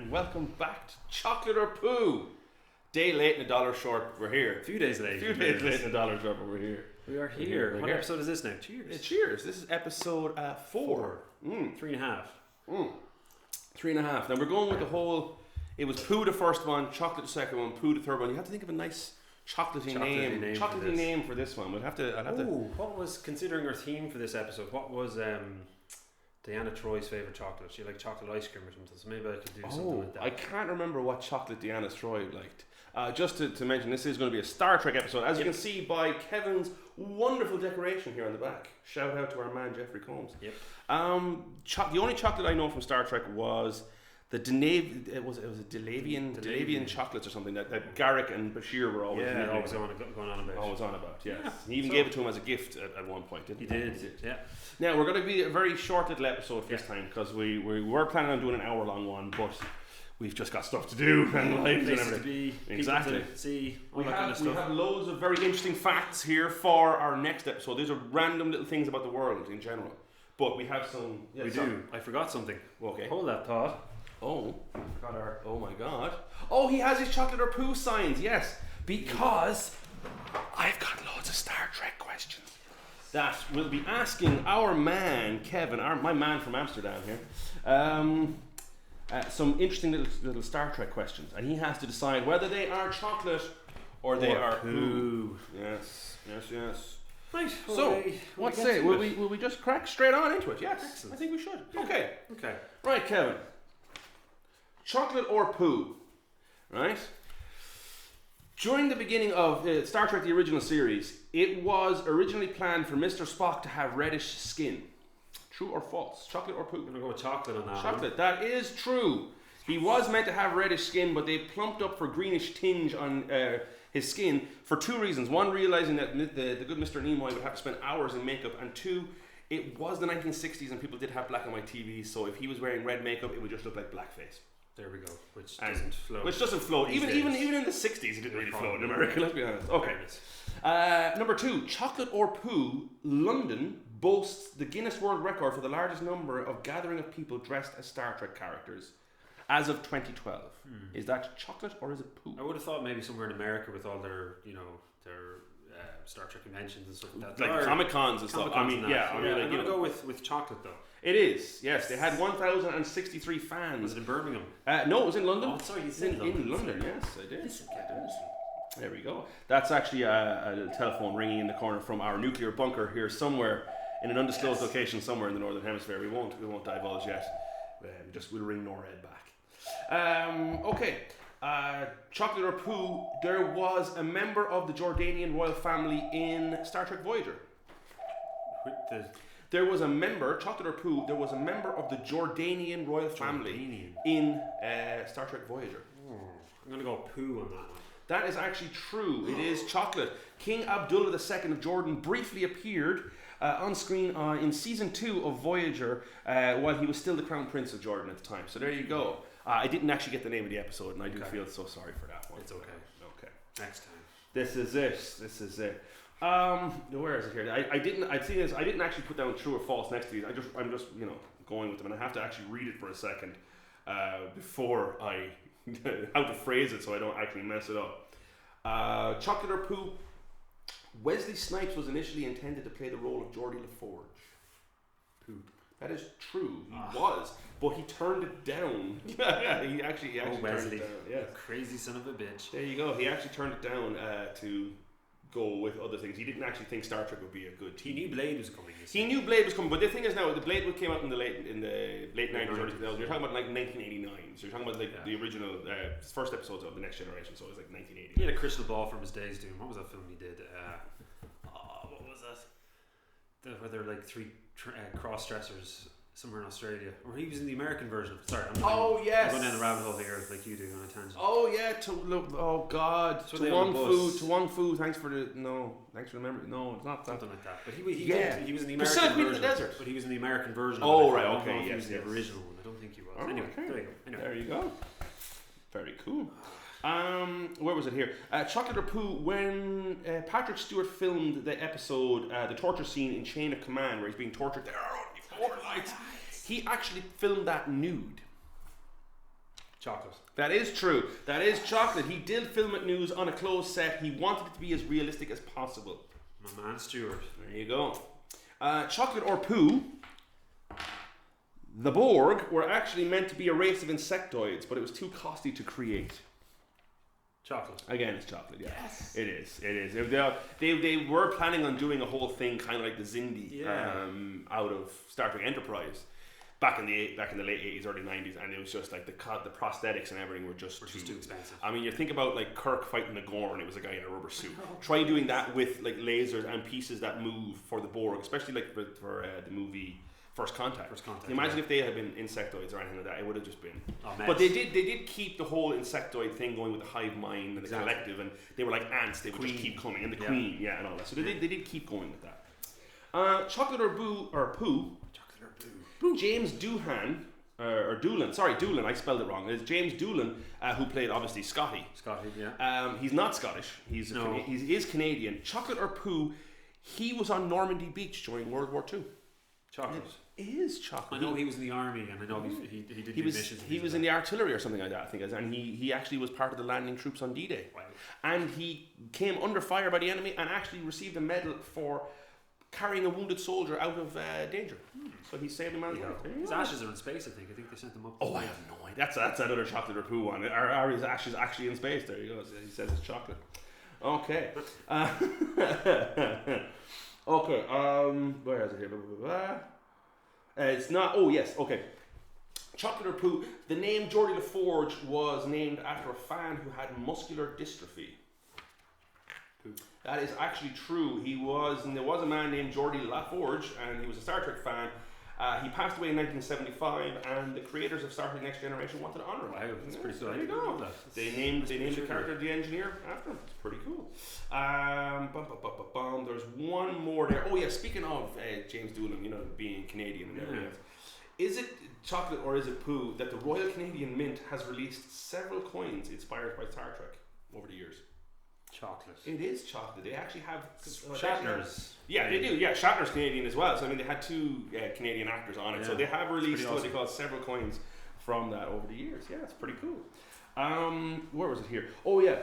and welcome back to Chocolate or Poo. Day late and a dollar short, we're here. A few days late. A few days late and a dollar short, but we're here. We are here. What episode is this now? Cheers. Cheers. This is episode 4. 3.5. 3.5. Now we're going with the whole, it was Poo the first one, Chocolate the second one, Poo the third one. You have to think of a nice chocolatey name for this one. I'd have to. What was, considering our theme for this episode, what was Diana Troy's favourite chocolate? She liked chocolate ice cream or something, so maybe I could do something like that. I can't remember what chocolate Diana Troy liked. Just to mention, this is going to be a Star Trek episode, as you can see by Kevin's wonderful decoration here on the back. Shout out to our man Jeffrey Combs. Yep. The only chocolate I know from Star Trek was the Delavian chocolates or something that Garrick and Bashir were always going on about. Always on about, yes. Yeah. He even gave it to him as a gift at one point, didn't he? He did, yeah. Now, we're going to be a very short little episode this time, because we were planning on doing an hour-long one, but we've just got stuff to do and lives and everything. Exactly. To see all that kind of stuff. We have loads of very interesting facts here for our next episode. These are random little things about the world in general. But we have some... Yeah, we do. I forgot something. Okay. Hold that thought. Oh, I forgot our... Oh my god. Oh, he has his Chocolate or Poo signs, yes. Because I've got loads of Star Trek questions that we'll be asking our man, Kevin, my man from Amsterdam here, some interesting little Star Trek questions. And he has to decide whether they are chocolate or they are poo. Yes. Right. So, what say? Will we just crack straight on into it? Yes. Excellent. I think we should. Yeah. Okay. Right, Kevin. Chocolate or poo? Right? During the beginning of Star Trek, the original series, it was originally planned for Mr. Spock to have reddish skin. True or false? Chocolate or poo? I'm going to go with chocolate on that. Chocolate. That is true. He was meant to have reddish skin, but they plumped up for greenish tinge on his skin for two reasons. One, realizing that the good Mr. Nimoy would have to spend hours in makeup, and two, it was the 1960s and people did have black and white TVs, so if he was wearing red makeup, it would just look like blackface. There we go. Which doesn't float. Even in the 60s, it didn't really float in America, let's be honest. Okay. Number 2, chocolate or poo, London boasts the Guinness World Record for the largest number of gathering of people dressed as Star Trek characters as of 2012. Is that chocolate or is it poo? I would have thought maybe somewhere in America with all their Star Trek conventions and stuff like that. Like Comic Cons and stuff. I'm going to go with chocolate though. It is, yes. They had 1,063 fans. Was it in Birmingham? No, it was in London. Oh, sorry, you said in London, yes, I did. Listen. There we go. That's actually a little telephone ringing in the corner from our nuclear bunker here somewhere in an undisclosed location somewhere in the Northern Hemisphere. We won't divulge yet. We'll ring NORAD back. Okay. Chocolate or poo, there was a member of the Jordanian royal family in Star Trek Voyager. There was a member, chocolate or poo, there was a member of the Jordanian royal family in Star Trek Voyager. I'm going to go poo on that one. That is actually true. It is chocolate. King Abdullah II of Jordan briefly appeared on screen in season 2 of Voyager while he was still the Crown Prince of Jordan at the time. So there you go. I didn't actually get the name of the episode, and I do feel so sorry for that one. It's okay. Next time. This is it. Where is it here? I didn't actually put down true or false next to these. I'm just going with them, and I have to actually read it for a second before I how to phrase it so I don't actually mess it up. Chocolate or poo? Wesley Snipes was initially intended to play the role of Geordie LaForge. Poo. That is true. He was, but he turned it down. He actually turned it down. Yeah. Crazy son of a bitch. There you go. He actually turned it down to go with other things. He didn't actually think Star Trek would be a good team. He knew Blade was coming. He knew Blade was coming, but the thing is now, the Blade came out in the late 90s, early 2000s. You're talking about like 1989. So you're talking about the original first episodes of The Next Generation. So it was like 1980. He had a crystal ball from his days doing. What was that film he did? What was that? Where there were like 3 cross-dressers somewhere in Australia, or he was in the American version. Sorry, I'm going down the rabbit hole here like you do on a tangent. Oh yeah, to one food. Thanks for remembering. No, it's not that. Something like that. But he was in the American version. In the desert. But he was in the American version. Oh right, okay, he was the original one. I don't think he was. Oh, anyway, okay. there you go. There you go. Very cool. Where was it here? Chocolate or poo, when Patrick Stewart filmed the episode, the torture scene in Chain of Command, where he's being tortured, there are only 4 lights. He actually filmed that nude. Chocolate. That is true. That is chocolate. He did film it news on a closed set. He wanted it to be as realistic as possible. My man Stuart. There you go. Chocolate or poo. The Borg were actually meant to be a race of insectoids, but it was too costly to create. Chocolate. Again, it's chocolate, yeah. Yes. It is. They were planning on doing a whole thing kind of like the Xindi out of Star Trek Enterprise back in the late 80s, early 90s, and it was just like the prosthetics and everything were just too expensive. I mean, you think about like Kirk fighting the Gorn, it was a guy in a rubber suit. Try doing that with like lasers and pieces that move for the Borg, especially like for the movie First Contact. Imagine if they had been insectoids or anything like that, it would have just been. But they did keep the whole insectoid thing going with the hive mind and the collective, and they were like ants. They would just keep coming, and the queen, and all that. So they did keep going with that. Chocolate or poo? Chocolate or poo? James Doohan. Doolan. I spelled it wrong. It's James Doolan, who played obviously Scotty. He's not Scottish. He is Canadian. Chocolate or poo? He was on Normandy Beach during World War II. Chocolate. It is chocolate. I know he was in the army, and I know he did missions. He was in the artillery or something like that, I think, and he actually was part of the landing troops on D-Day. Wow. And he came under fire by the enemy and actually received a medal for carrying a wounded soldier out of danger. So he saved a man's life. His ashes are in space, I think. I think they sent them up. Oh, I have no idea. That's another chocolate or poo one. Are his ashes actually in space? There you go. He says it's chocolate. Okay. Okay. Where is it here? Blah, blah, blah. It's not. Oh yes. Okay. Chocolate or poo. The name Geordie LaForge was named after a fan who had muscular dystrophy. Poo. That is actually true. There was a man named Geordie LaForge, and he was a Star Trek fan. He passed away in 1975, and the creators of Star Trek Next Generation wanted to honor him. Wow, that's pretty cool. There you go. They named the character the engineer after him. It's pretty cool. There's one more there. Oh yeah, speaking of James Doolan, being Canadian and everything else, is it chocolate or is it poo that the Royal Canadian Mint has released several coins inspired by Star Trek over the years? Chocolate. It is chocolate. They actually have Shatner's. Yeah, they do. Yeah, Shatner's Canadian as well. So I mean, they had two Canadian actors on it. So they have released what they call several coins from that over the years. Yeah, it's pretty cool. Where was it here? Oh yeah.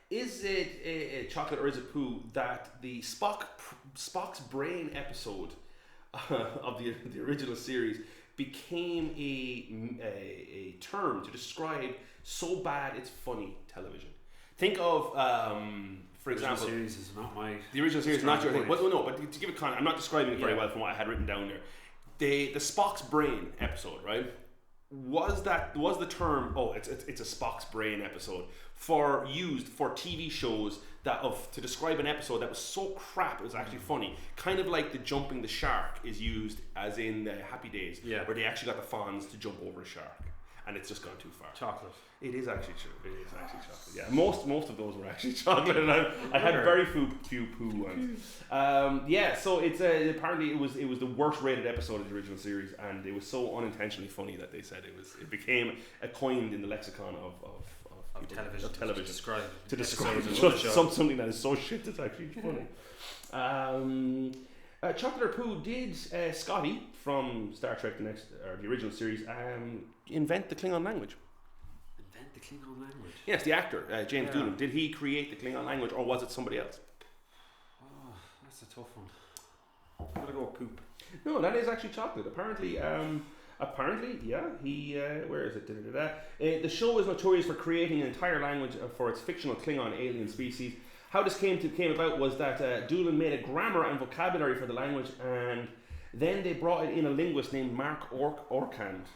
Is it a chocolate or is it poo that the Spock's brain episode of the original series became a term to describe so bad it's funny television? Think of, for example, the original series is not my. The original series is not your thing. But to give it context, I'm not describing it very well from what I had written down there. The Spock's brain episode, right? Was the term? Oh, it's a Spock's brain episode used for TV shows to describe an episode that was so crap it was actually funny. Kind of like the jumping the shark is used as in Happy Days, where they actually got the Fonz to jump over a shark, and it's just gone too far. Chocolate. It is actually true. It is actually chocolate. Yeah, most of those were actually chocolate, and I had very few poo ones. So it's apparently it was the worst rated episode of the original series, and it was so unintentionally funny that they said it became coined in the lexicon of television to describe something that is so shit that's actually funny. Chocolate or poo, did Scotty from Star Trek the original series invent the Klingon language? The Klingon language? Yes, the actor, James Doolan. Did he create the Klingon language or was it somebody else? Oh, that's a tough one. I'm gonna go poop. No, that is actually chocolate. Apparently, yeah. He, where is it? The show is notorious for creating an entire language for its fictional Klingon alien species. How this came about was that Doolan made a grammar and vocabulary for the language, and then they brought in a linguist named Mark Orkand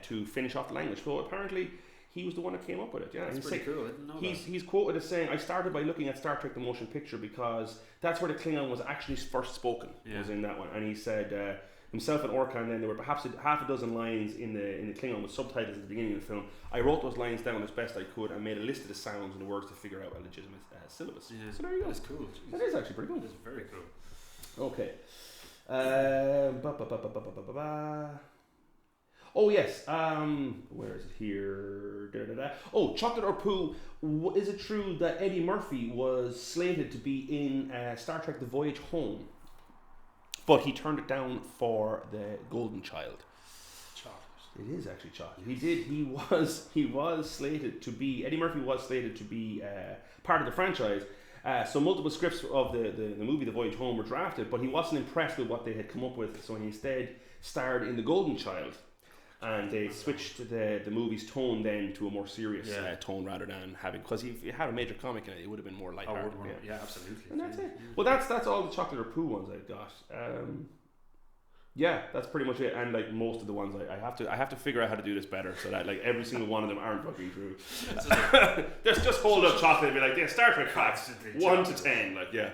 to finish off the language. So apparently he was the one that came up with it. Yeah, that's pretty cool. I didn't know he's quoted as saying, "I started by looking at Star Trek: The Motion Picture because that's where the Klingon was actually first spoken." Was in that one, and he said himself and Orkan. Then there were perhaps half a dozen lines in the Klingon with subtitles at the beginning of the film. I wrote those lines down as best I could and made a list of the sounds and the words to figure out a legitimate syllabus. Yeah, so there you go. That's cool. Jeez. That is actually pretty cool. That is very cool. Okay. Oh yes. Where is it here? Oh, chocolate or poo. Is it true that Eddie Murphy was slated to be in Star Trek: The Voyage Home, but he turned it down for The Golden Child? Chocolate. It is actually chocolate. He was slated to be. Eddie Murphy was slated to be part of the franchise. So multiple scripts of the movie The Voyage Home were drafted, but he wasn't impressed with what they had come up with, so he instead starred in The Golden Child. And they switched the movie's tone then to a more serious tone rather than having, because if you had a major comic in it, it would have been more lighthearted. Yeah, absolutely. And that's it. Well, that's all the Chocolate or Poo ones I've got. Yeah, that's pretty much it. And like most of the ones, I have to figure out how to do this better so that like every single one of them aren't fucking true. just hold up chocolate and be like, yeah, Star Trek facts 1 to 10. Like, yeah,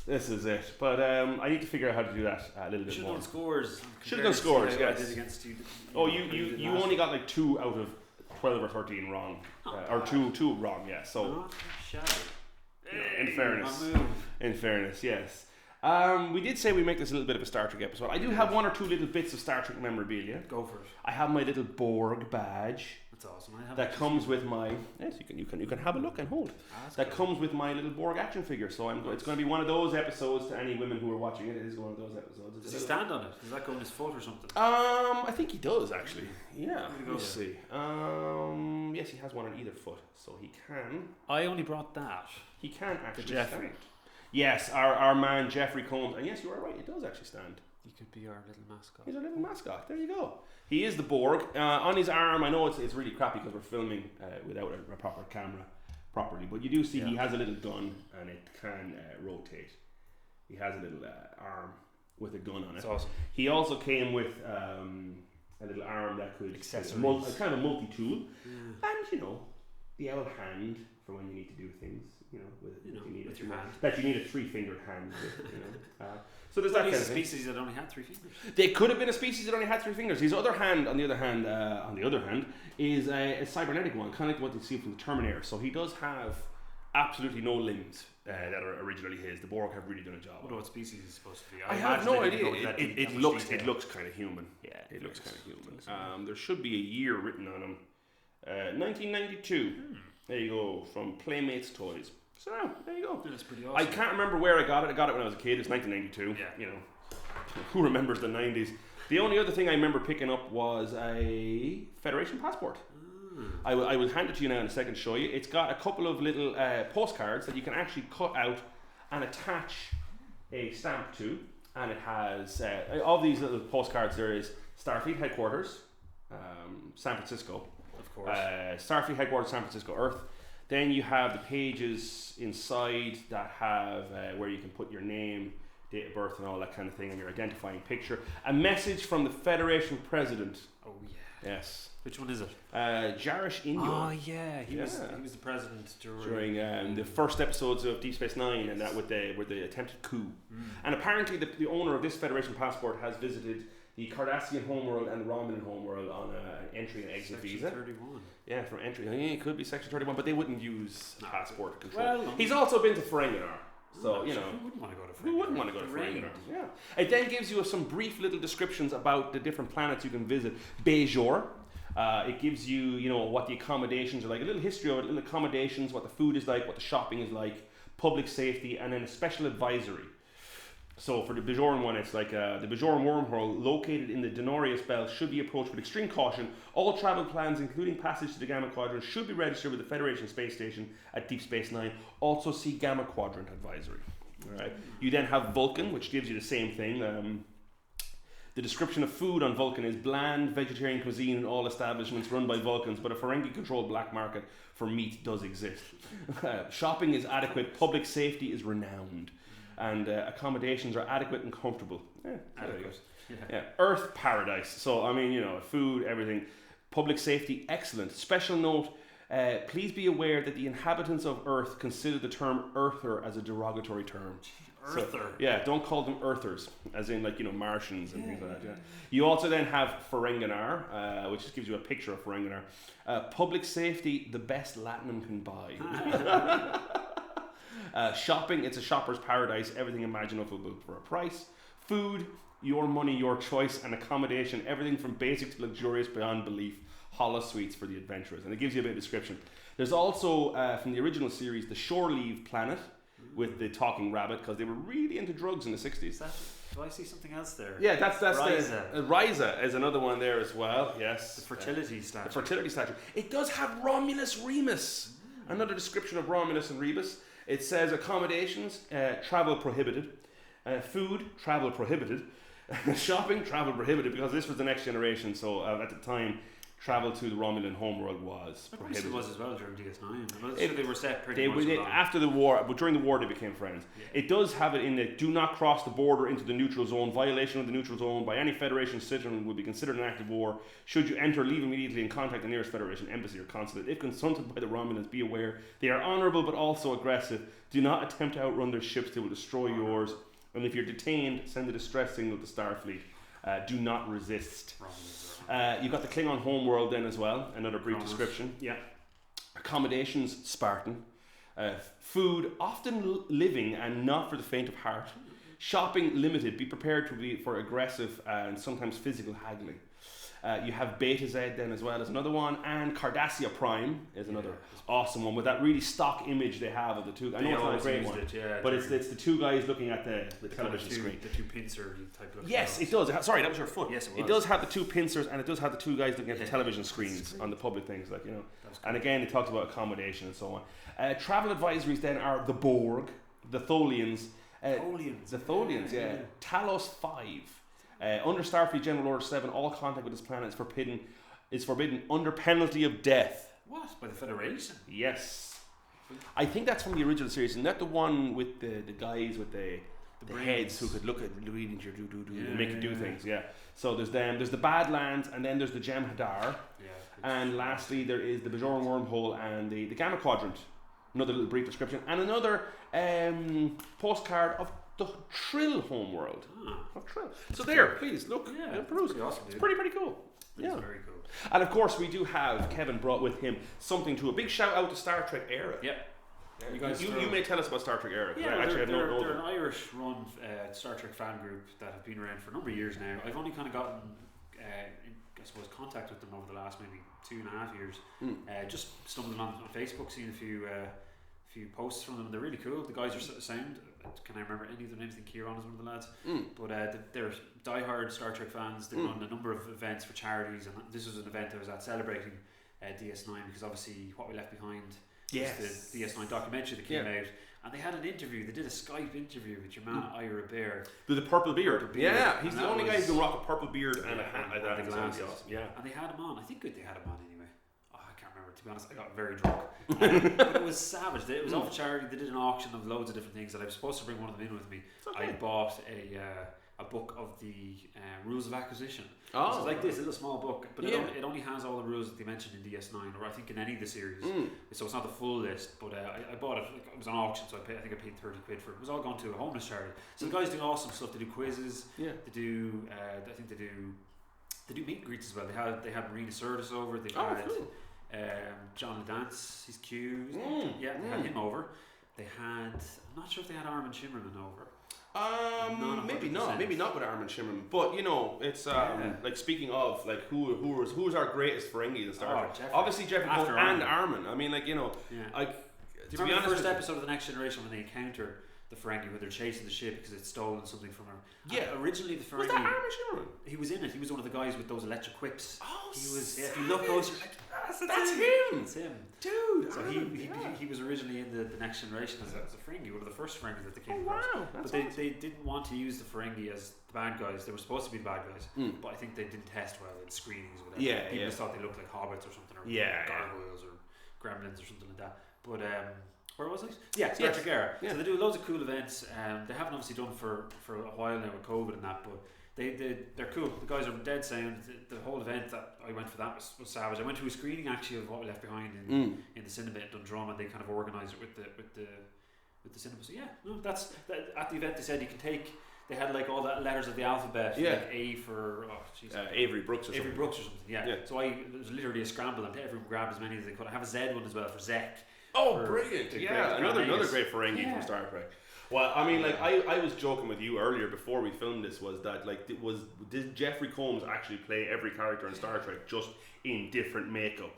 this is it. But I need to figure out how to do that a little bit more. Should have done scores. Yes. I did against you. Oh, you only got like 2 out of 12 or 13 wrong, or two wrong. Yeah. So, in fairness, yes. We did say we make this a little bit of a Star Trek episode. I do have 1 or 2 little bits of Star Trek memorabilia. Go for it. I have my little Borg badge. That's awesome. That comes with my you can have a look and hold. That comes with my little Borg action figure. So it's going to be one of those episodes to any women who are watching it. It is one of those episodes. Does he stand on it? Does that go in his foot or something? I think he does actually. Yeah. Let's see. Yes, he has one on either foot, so he can. I only brought that. He can actually. Jeffrey. Stand. Yes, our man Jeffrey Combs, and yes, you are right. It does actually stand. He could be our little mascot. He's our little mascot. There you go. He is the Borg. On his arm, I know it's really crappy because we're filming without a proper camera properly, but you do see he has a little gun and it can rotate. He has a little arm with a gun on it. That's awesome. He also came with a little arm that could kind of a multi-tool, and the old hand for when you need to do things. With your hand. That you need a 3-fingered hand. So there's that kind of species that only had 3 fingers. They could have been a species that only had 3 fingers. His other hand, on the other hand, is a cybernetic one, kind of like what they see from the Terminator. So he does have absolutely no limbs that are originally his. The Borg have really done a job. I wonder what species he's supposed to be. I have no idea. It looks kind of human. Yeah, it looks kind of human. There should be a year written on him. 1992. There you go, from Playmates Toys. So there you go. That's pretty awesome. I can't remember where I got it. I got it when I was a kid. It's 1992. Yeah. Who remembers the 90s? The only other thing I remember picking up was a Federation passport. I will hand it to you now in a second to show you. It's got a couple of little postcards that you can actually cut out and attach a stamp to. And it has, of these little postcards, there is Starfleet Headquarters, San Francisco. Of course. Starfleet Headquarters, San Francisco, Earth. Then you have the pages inside that have where you can put your name, date of birth and all that kind of thing, and your identifying picture. A message from the Federation President. Oh yeah. Yes. Which one is it? Jarish Inyo. Oh yeah, he was the president during the first episodes of Deep Space Nine, and that with the attempted coup. And apparently the owner of this Federation passport has visited the Cardassian homeworld and the Romulan homeworld on an entry and exit visa. 31. Yeah, from entry. It could be Section 31, but they wouldn't use passport control. Well, he's also been to Ferenginar. So, who wouldn't want to go to Ferenginar? Who wouldn't want to go to Ferenginar? Yeah. It then gives you some brief little descriptions about the different planets you can visit. Bajor. It gives you, what the accommodations are like, a little history of it, little accommodations, what the food is like, what the shopping is like, public safety, and then a special advisory. So for the Bajoran one, it's like the Bajoran wormhole located in the Denorius belt should be approached with extreme caution. All travel plans, including passage to the Gamma Quadrant, should be registered with the Federation Space Station at Deep Space Nine. Also see Gamma Quadrant advisory. All right. You then have Vulcan, which gives you the same thing. The description of food on Vulcan is bland vegetarian cuisine in all establishments run by Vulcans, but a Ferengi-controlled black market for meat does exist. Shopping is adequate. Public safety is renowned. And accommodations are adequate and comfortable. Adequate. Yeah. Earth paradise. So, food, everything. Public safety, excellent. Special note, please be aware that the inhabitants of Earth consider the term Earther as a derogatory term. Earther? So, don't call them Earthers, as in Martians and things like that. Yeah. You also then have Ferenginar, which just gives you a picture of Ferenginar. Public safety, the best latinum can buy. Shopping, it's a shopper's paradise, everything imaginable for a price. Food, your money, your choice, and accommodation, everything from basic to luxurious beyond belief. Hollow suites for the adventurers. And it gives you a bit of description. There's also, from the original series, the Shore Leave planet. with the talking rabbit, because they were really into drugs in the 60s. Do I see something else there? Yeah, that's Ryza. Ryza is another one there as well. Yes, the fertility statue. The fertility statue. It does have Romulus Remus. Another description of Romulus and Remus. It says accommodations, travel prohibited. Food, travel prohibited. Shopping, travel prohibited, because this was the next generation. So at the time, travel to the Romulan homeworld was prohibited. It was as well during DS9. They were set pretty much after the war, but during the war they became friends. Yeah. It does have it in the do not cross the border into the neutral zone. Violation of the neutral zone by any Federation citizen will be considered an act of war. Should you enter, leave immediately and contact the nearest Federation embassy or consulate. If consulted by the Romulans, be aware they are honourable but also aggressive. Do not attempt to outrun their ships; they will destroy yours. And if you're detained, send a distress signal to Starfleet. Do not resist. You've got the Klingon homeworld then as well, another brief description. Yeah. Accommodations, Spartan. Food, often living and not for the faint of heart. Shopping, limited. Be prepared for aggressive and sometimes physical haggling. You have Beta Z then as well as another one, and Cardassia Prime is another awesome one with that really stock image they have of the two. I know it's not a great one, but it's the two guys looking at the television screen. The two pincer type of. Yes, it does. Sorry, that was your foot. Yes, it was. It does have the two pincers, and it does have the two guys looking at the television screens on the public things, like, you know. And again, it talks about accommodation and so on. Travel advisories then are the Borg, the Tholians. The Tholians, yeah. Talos 5. Under Starfleet General Order 7, all contact with this planet is forbidden under penalty of death. What? By the Federation? Yes. I think that's from the original series, and not the one with the guys with the heads who could look at read into your and make you do things. Yeah. So there's them. There's the Badlands, and then there's the Jem'Hadar. Yeah. And lastly, there is the Bajoran wormhole and the Gamma Quadrant. Another little brief description, and another postcard of the Trill homeworld of Trill. So there, please look, peruse. Awesome, it's pretty cool. It's very cool. And of course, we do have Kevin brought with him something to a big shout out to Star Trek Era. Yep. You may tell us about Star Trek Era. Yeah, they're an Irish-run Star Trek fan group that have been around for a number of years now. I've only kind of gotten, I suppose, contact with them over the last maybe 2.5 years. Just stumbling on Facebook, seeing a few posts from them. They're really cool. The guys are sound. Can I remember any of their names? I think Kieran is one of the lads. But they're diehard Star Trek fans. They run a number of events for charities, and this was an event I was at celebrating DS9, because obviously What We Left Behind was the DS9 documentary that came out, and they had an interview. They did a Skype interview with your man Ira Bear. The purple beard. Yeah, he's the only guy who can rock a purple beard and a hat like that. Glasses. Awesome. Yeah, and they had him on. I think they had him on anyway. I can't remember, to be honest. I got very drunk. But it was savage. It was off charity. They did an auction of loads of different things, and I was supposed to bring one of them in with me. I bought a book of the rules of acquisition. So it's like this, a little small book, but it only has all the rules that they mentioned in DS9, or I think in any of the series. So it's not the full list, but I bought it. It was on auction, so I think I paid 30 quid for it. It was all gone to a homeless charity. So the guys do awesome stuff. They do quizzes. They do. I think they do meet and greets as well. They had Marina Sirtis over. They had John Dance. He's Q. They had him over. They had. I'm not sure if they had Armin Shimmerman over. Maybe not with Armin Shimmerman, but you know, it's like, speaking of, like, who's our greatest Ferengi in Star Trek? Obviously Jeffrey Combs and Armin. I mean, like, you know, like, do you remember the first episode of The Next Generation when they encounter the Ferengi, when they're chasing the ship because it's stolen something from her? Yeah. And originally the Ferengi. Was that Armin Shimmerman? He was in it. He was one of the guys with those electric whips. Oh, he was. If you look closer, like, that's him. That's him, dude. So he was originally in the Next Generation as a Ferengi, one of the first Ferengis that they came across. Wow, but they didn't want to use the Ferengi as the bad guys. They were supposed to be the bad guys, but I think they didn't test well in screenings or whatever. People just thought they looked like hobbits or something, or gargoyles or gremlins or something like that. But where was it? Yeah, Star Trek Era. Yeah. So they do loads of cool events. They haven't obviously done for a while now with COVID and that, but they're cool. The guys are dead sound. The whole event that I went for that was savage. I went to a screening actually of What We Left Behind in the cinema in Dundrum, and they kind of organised it with the cinema. So that's at the event. They said you can take. They had like all the letters of the alphabet, like A for Avery Brooks or something. Yeah. So it was literally a scramble, and everyone grabbed as many as they could. I have a Z one as well for Zek. Oh, brilliant! Another great Ferengi from Star Trek. Well, I mean, like, I was joking with you earlier before we filmed this, was that, like, did Jeffrey Combs actually play every character in Star Trek just in different makeup?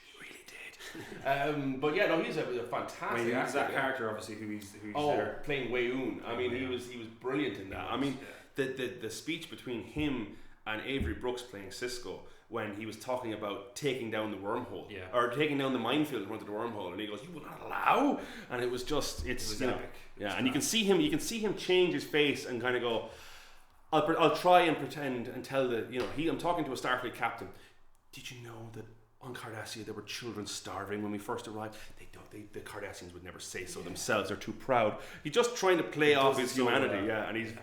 He really did. But yeah, no, he's a fantastic actor. That character, obviously, who he's there. Playing Wei-Un. I mean, he was brilliant in that. I mean, the speech between him and Avery Brooks playing Cisco, when he was talking about taking down the wormhole, or taking down the minefield in front of the wormhole, and he goes, "You will not allow," and it was just, it was epic. And you can see him change his face and kind of go, I'll try and pretend and tell I'm talking to a Starfleet captain. Did you know that on Cardassia there were children starving when we first arrived? The Cardassians would never say so themselves. They're too proud. He's just trying to play off his humanity, and he's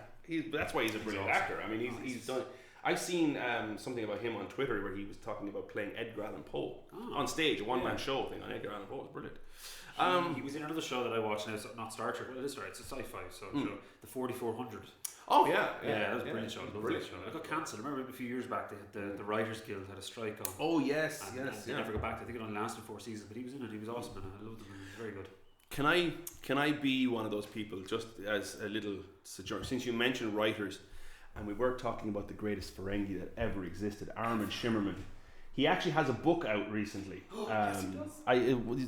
that's why he's a brilliant actor. I mean, he's done. I've seen something about him on Twitter where he was talking about playing Edgar Allan Poe on stage, a one-man show thing on Edgar Allan Poe. It was brilliant. He was in another show that I watched, and it's not Star Trek, but it is Star Trek, it's a sci-fi show, the 4400. Oh yeah, that was a brilliant show. It got cancelled. I remember a few years back they had the Writers Guild had a strike on. Oh yes, and they never got back. I think it only lasted 4 seasons, but he was in it. He was awesome, and I loved him. He was very good. Can I be one of those people, just as a little sojourn, since you mentioned writers, and we were talking about the greatest Ferengi that ever existed, Armin Shimmerman. He actually has a book out recently. Yes, he does.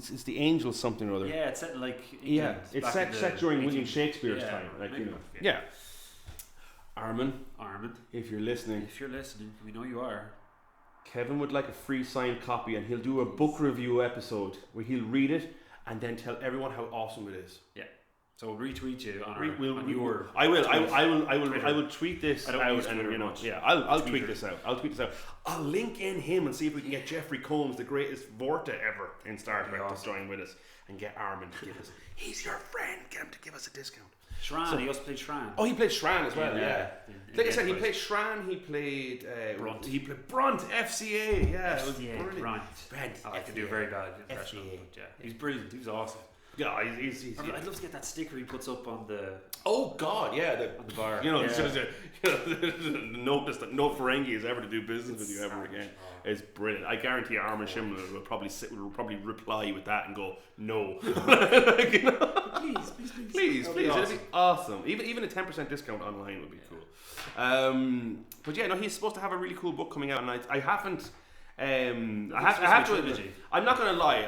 It's the Angel something or other. Yeah, it's set in like England. It's set during William Shakespeare's time. Armin, if you're listening, we know you are. Kevin would like a free signed copy, and he'll do a book review episode where he'll read it and then tell everyone how awesome it is. Yeah. So we'll retweet you on your. I will tweet this out, and I'll tweet this out. I'll link in him and see if we can get Jeffrey Combs, the greatest Vorta ever in Star Trek, to join with us and get Armin to give us. He's your friend. Get him to give us a discount. Shran, he also played Shran. Oh, he played Shran as well. Yeah. Like I said, he played Shran. He played Brunt. He played Brunt. FCA. Yeah, it was brilliant. Brunt. I could do a very bad impression. Yeah, he's brilliant. He was awesome. Yeah, he's I'd love to get that sticker he puts up on the. Oh God, yeah, on the bar. Notice that no Ferengi is ever to do business with you ever again. It's brilliant. I guarantee Armin Shimmerman will probably reply with that and go no. Please. It'd be awesome. Even a 10% discount online would be cool. But yeah, no, he's supposed to have a really cool book coming out, and I haven't. I have to admit, I'm not gonna lie.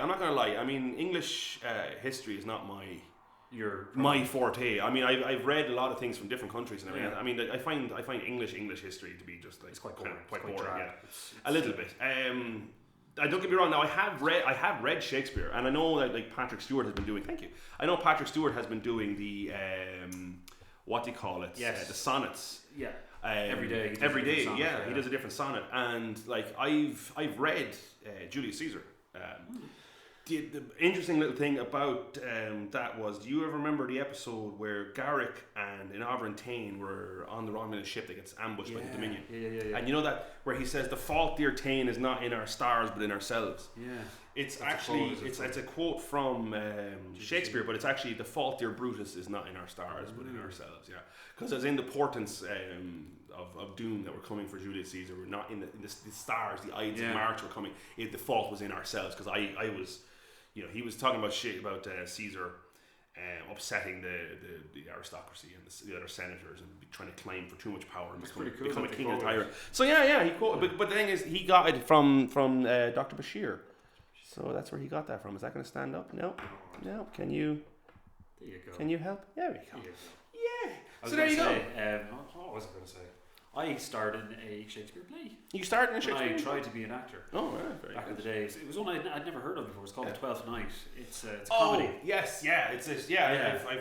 I mean, English history is not my forte. I mean, I've read a lot of things from different countries and everything. I mean, I find English history to be just like it's quite boring. Quite boring. Yeah, a little bit. I don't get me wrong. Now I have read Shakespeare, and I know that like Patrick Stewart has been doing. Thank you. I know Patrick Stewart has been doing the what do you call it? Yes. The sonnets. Yeah. Every day, he does a different sonnet, and like I've read Julius Caesar. The interesting little thing about that was, do you ever remember the episode where Garrick and Inavra and Tain were on the Romulan ship that gets ambushed by the Dominion? Yeah. And you know that where he says, "The fault, dear Tain, is not in our stars but in ourselves." Yeah. It's a quote from Shakespeare, but it's actually, "The fault, dear Brutus, is not in our stars but in ourselves." Yeah, because as in the portents of doom that were coming for Julius Caesar were not in the stars, the Ides of March were coming. The fault was in ourselves, because I was, he was talking about Caesar upsetting the aristocracy and the other senators and trying to climb for too much power and become a king and tyrant. So he quoted, but the thing is, he got it from Dr. Bashir. So that's where he got that from. Is that going to stand up? No. Can you? There you go. Can you help? There we go. Yeah. So there you go. What was I going to say? I starred in a Shakespeare play. You started in a Shakespeare play? I tried to be an actor. Oh, right. Back in the days. It was one I'd never heard of before. It's called The Twelfth Night. It's a comedy. Oh, yes, yeah. I've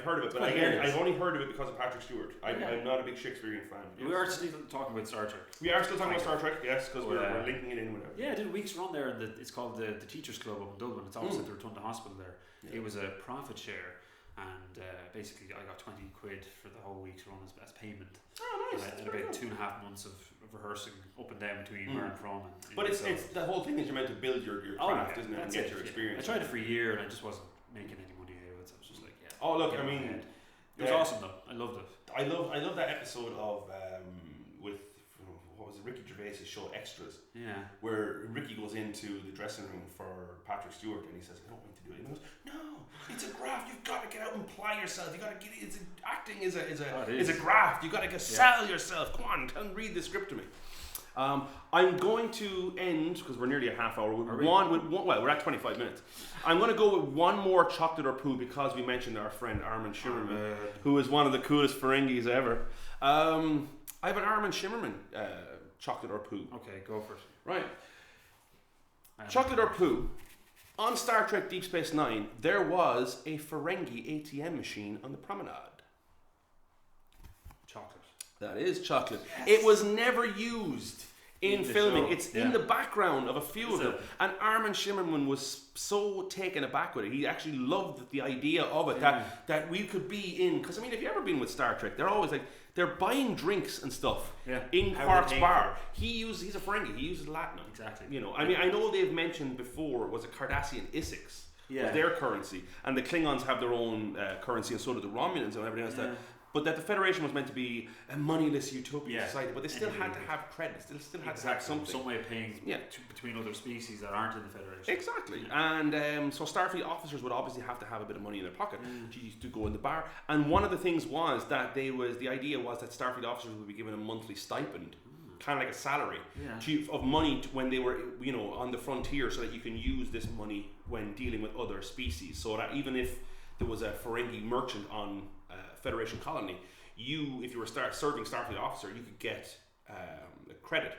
heard of it. But again, I've only heard of it because of Patrick Stewart. I'm not a big Shakespearean fan. We are still talking about Star Trek. We are still talking about Star Trek, yes, because we're linking it in with it. Yeah, I did a week's run there, and it's called the Teachers Club up in Dublin. It's opposite the Rotunda Hospital there. Yeah. It was a profit share. And basically I got 20 quid for the whole week's run as payment. Oh, nice. And about 2.5 months of rehearsing up and down between where I'm from. But it's the whole thing is you're meant to build your craft, isn't it? And get your experience. I tried it for a year and I just wasn't making any money out of it. So I was just like, Oh, look, I mean, it was awesome though. I loved it. I love that episode of with what was it, Ricky Gervais's show Extras. Yeah. Where Ricky goes into the dressing room for Patrick Stewart and he says, "I don't want you to do it." And he goes, "No, it's a graft. You've got to get out and apply yourself. You got to get it. Acting is a graft. You got to sell yourself. Come on, read the script to me." I'm going to end, because we're nearly a half hour, with one, well, we're at 25 minutes. I'm going to go with one more chocolate or poo, because we mentioned our friend Armin Shimmerman, who is one of the coolest Ferengis ever. I have an Armin Shimmerman chocolate or poo. Okay, go for it. Right. Chocolate or poo. On Star Trek Deep Space Nine, there was a Ferengi ATM machine on the promenade. Chocolate. That is chocolate. Yes. It was never used in filming. Show. It's in the background of a few of them. And Armin Shimmerman was so taken aback with it. He actually loved the idea of it, that we could be in. Because, I mean, if you've ever been with Star Trek, they're always like, they're buying drinks and stuff in Quark's bar. He's a Ferengi. He uses latinum. Exactly. You know, I mean, I know they've mentioned before, was a Cardassian Isix. Was their currency. And the Klingons have their own currency, and so do the Romulans and everything else. But that the Federation was meant to be a moneyless utopia society, but they still had to have credit. They still had to have something. Some way of paying between other species that aren't in the Federation. Exactly. And so Starfleet officers would obviously have to have a bit of money in their pocket to go in the bar. And one of the things was that the idea was that Starfleet officers would be given a monthly stipend, kind of like a salary of money when they were, you know, on the frontier, so that you can use this money when dealing with other species. So that even if there was a Ferengi merchant on Federation colony, if you were serving Starfleet officer, you could get a credit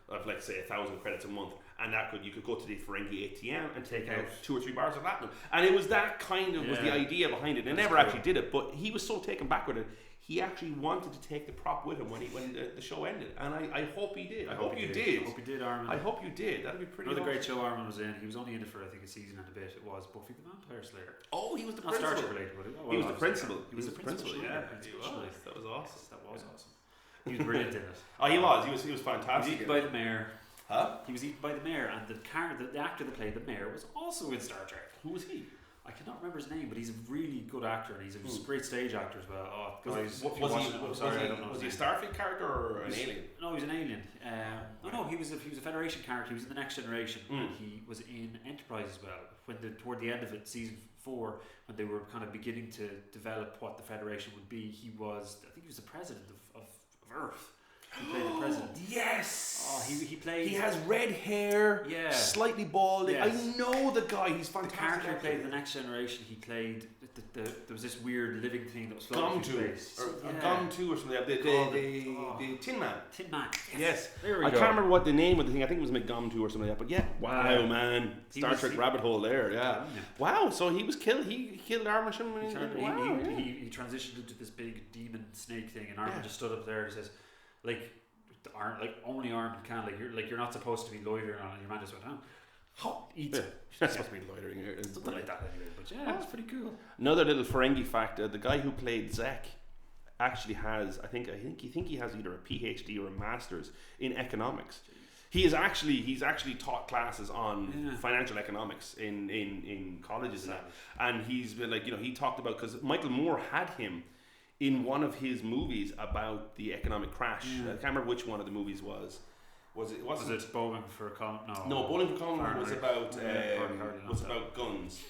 of, let's say, 1,000 credits a month, and you could go to the Ferengi ATM and take out 2 or 3 bars of latinum. And it was that kind of was the idea behind it. They never actually did it, but he was so taken back with it. He actually wanted to take the prop with him when the show ended, and I hope he did. I hope you did. I hope you did, Armin. I hope you did. That'd be pretty. Another great show Armin was in. He was only in it for, I think, a season and a bit. It was Buffy the Vampire Slayer. Oh, he was the Not principal. Star Trek related, but he was the principal. He was the principal. Yeah, he was. That was awesome. That was awesome. He was brilliant in it. Oh, he was. He was fantastic. He was eaten by the mayor. Huh? He was eaten by the mayor, and the actor that played the mayor was also in Star Trek. Who was he? I cannot remember his name, but he's a really good actor, and he's a great stage actor as well. Oh, guys, was he a Starfleet character or an alien? No, he was an alien. No, he was a Federation character. He was in the Next Generation, and he was in Enterprise as well. Toward the end of it, season 4, when they were kind of beginning to develop what the Federation would be, I think he was the president of Earth. He played the president. Yes. Oh, he played. He has red hair. Yeah. Slightly bald. Yes. I know the guy. He's fantastic. The character who played the Next Generation. He played. There was this weird living thing that was floating through space. Gum 2 or something. The Tin Man. Tin Man. Yes. There we go. I can't remember what the name of the thing. I think it was McGum 2 or something like that. But yeah. Wow, man. Star Trek rabbit hole there. Yeah. Wow. So he was killed. He killed Armin Shimmerman. He transitioned into this big demon snake thing, and Armin just stood up there and says, only Armin can. You're not supposed to be loitering on it. Your man just went, eat. You're not supposed to be loitering here. Something like that anyway. But yeah, it's pretty cool. Another little Ferengi fact: the guy who played Zek actually has, I think he has either a PhD or a master's in economics. He's actually taught classes on financial economics in colleges and he's been he talked about, because Michael Moore had him in one of his movies about the economic crash. I can't remember which one of the movies was. Was it Bowling for Colin? No, Bowling for Colin was about guns.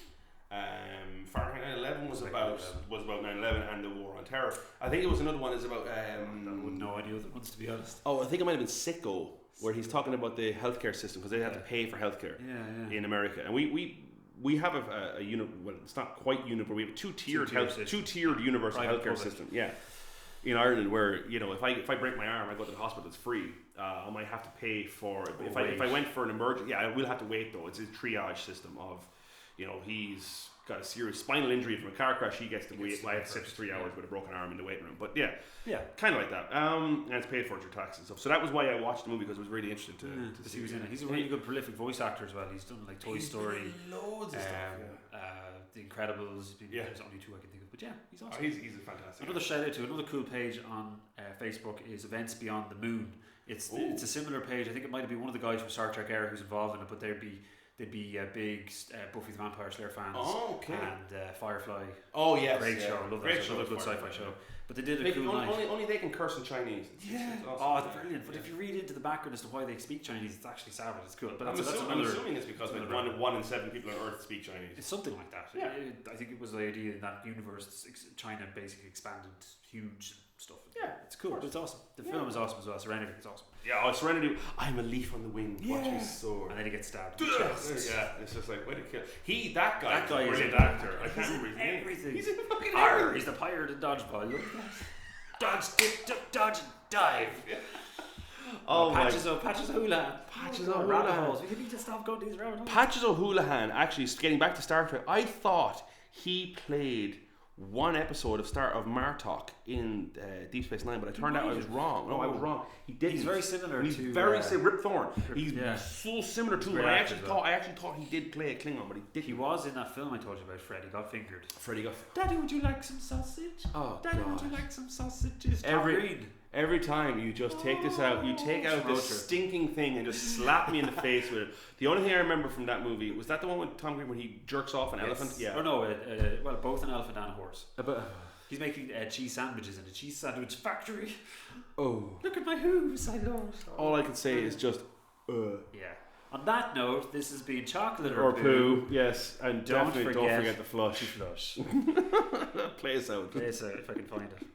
Fahrenheit 9/11 was about 9/11 and the war on terror. I think it was another one is about. I wouldn't know any other ones, to be honest. Oh, I think it might have been Sicko, where he's talking about the healthcare system, because they have to pay for healthcare in America, and we have a well, it's not quite universal. We have a two-tiered universal healthcare system. Yeah, in Ireland, where if I break my arm, I go to the hospital. It's free. I might have to pay for it. If I went for an emergency, I will have to wait though. It's a triage system of, he's got a serious spinal injury from a car crash. He gets to wait. I have to sit for 3 hours with a broken arm in the waiting room. But yeah, kind of like that. And it's paid for through taxes and stuff. So that was why I watched the movie, because it was really interesting to see. He was in it. He's a really good, prolific voice actor as well. He's done Toy Story, loads of stuff. The Incredibles. There's only 2 I can think of, but yeah, he's awesome. He's a fantastic. Another shout out to another cool page on Facebook is Events Beyond the Moon. It's a similar page. I think it might be one of the guys from Star Trek era who's involved in it, but they'd be big Buffy the Vampire Slayer fans. Oh, okay. And Firefly. Oh yes, great show. I love that show. Another good sci-fi show. But they did a cool night. Only they can curse in Chinese. Yeah. It's brilliant. But if you read into the background as to why they speak Chinese, it's actually savage. It's cool. But I'm assuming it's because 1 in 7 people on Earth speak Chinese. It's something like that. Yeah. I think it was the idea in that universe. China basically expanded huge. stuff. Yeah, it's cool. But it's awesome. The film is awesome as well. Serenity is awesome. Yeah, Serenity. I'm a leaf on the wind. Watch me soar. And then he gets stabbed. In the chest. Yeah, it's just like, wait a kill. That guy is a brilliant an actor. I can't remember his name. Everything. He's in fucking everything. everything. He's the pirate in Dodgeball. Dodge, dodge, dive. Oh, Patches O'Houlihan. Patches O'Houlihan. We need to stop going to these rabbit holes. Patches O'Houlihan, actually, getting back to Star Trek, I thought he played one episode of Martok in Deep Space Nine, but it turned out I was wrong. No, I was wrong. He didn't. He's very similar He's to very Rip Thorne. He's yeah. so similar to him. I actually thought he did play a Klingon, but he didn't. He was in that film I told you about. Freddy got fingered. Daddy, would you like some sausage? Oh, Daddy, God. would you like some sausages? Every time you just take this out, you take out this stinking thing and just slap me in the face with it. The only thing I remember from that movie was that the one with Tom Green when he jerks off an elephant. Yeah. Oh no, well, both an elephant and a horse. He's making cheese sandwiches in a cheese sandwich factory. Oh. Look at my hooves, I love. All I can say is just. Yeah. On that note, this has been Chocolate or Poo. Yes, and don't forget the flush. Flush. Play us out Play us out if I can find it.